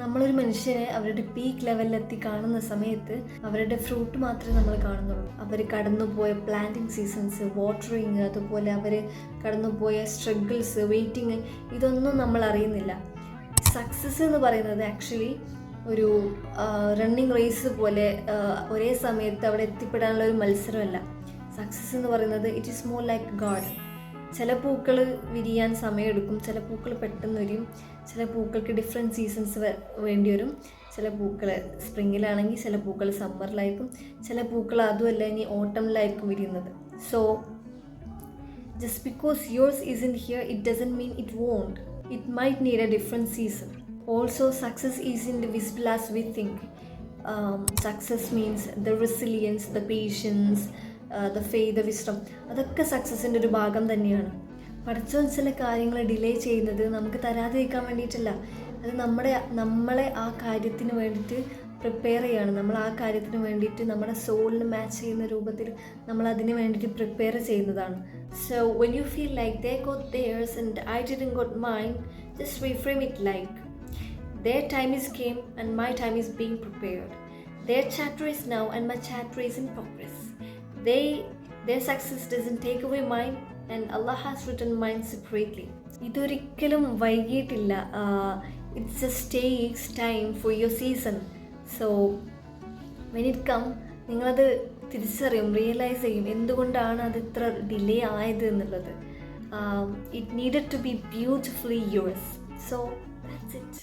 നമ്മളൊരു മനുഷ്യനെ അവരുടെ പീക്ക് ലെവലിലെത്തി കാണുന്ന സമയത്ത് അവരുടെ ഫ്രൂട്ട് മാത്രമേ നമ്മൾ കാണുന്നുള്ളൂ. അവർ കടന്നുപോയ പ്ലാന്റിങ് സീസൺസ്, വാട്ടറിങ്, അതുപോലെ അവർ കടന്നുപോയ സ്ട്രഗിൾസ്, വെയിറ്റിങ്, ഇതൊന്നും നമ്മൾ അറിയുന്നില്ല. സക്സസ് എന്ന് പറയുന്നത് ആക്ച്വലി ഒരു റണ്ണിങ് റേസ് പോലെ ഒരേ സമയത്ത് അവിടെ എത്തിപ്പെടാനുള്ള ഒരു മത്സരമല്ല. സക്സസ് എന്ന് പറയുന്നത് it is more like God. ചില പൂക്കൾ വിരിയാൻ സമയമെടുക്കും, ചില പൂക്കൾ പെട്ടെന്ന് വരും, ചില പൂക്കൾക്ക് ഡിഫറെൻറ്റ് സീസൺസ് വേണ്ടി വരും. ചില പൂക്കൾ സ്പ്രിങ്ങിലാണെങ്കിൽ ചില പൂക്കൾ സമ്മറിലായിരിക്കും, ചില പൂക്കൾ അതുമല്ല ഇനി ഓട്ടമിലായിരിക്കും വിരിയുന്നത്. So just because yours isn't here it doesn't mean it won't. It might need a different season. Also, success isn't visible as we think. Success means the resilience, the patience, the faith, the wisdom. അതൊക്കെ സക്സസിൻ്റെ ഒരു ഭാഗം തന്നെയാണ്. പഠിച്ച ചില കാര്യങ്ങൾ delay ചെയ്യുന്നത് നമുക്ക് തരാതിരിക്കാൻ വേണ്ടിയിട്ടല്ല. അത് നമ്മളെ ആ കാര്യത്തിന് വേണ്ടിയിട്ട് പ്രിപ്പയർ ചെയ്യാണ്. നമ്മൾ ആ കാര്യത്തിന് വേണ്ടിയിട്ട് നമ്മുടെ സോളിന് മാച്ച് ചെയ്യുന്ന രൂപത്തിൽ നമ്മൾ അതിന് വേണ്ടിയിട്ട് പ്രിപ്പയർ ചെയ്യുന്നതാണ്. So when you feel like they got theirs and I didn't got mine, just reframe it like their time is came and my time is being prepared. Their chapter is now and my chapter is in progress. Their success doesn't take away mine and Allah has written mine separately. ഇതൊരിക്കലും വൈകിട്ടില്ല. It just takes time for your season. So when it come, നിങ്ങളത് തിരിച്ചറിയും, realise ചെയ്യും എന്തുകൊണ്ടാണ് അത് ഇത്ര delay ആയത് എന്നുള്ളത്. It needed to be beautifully yours. So that's it.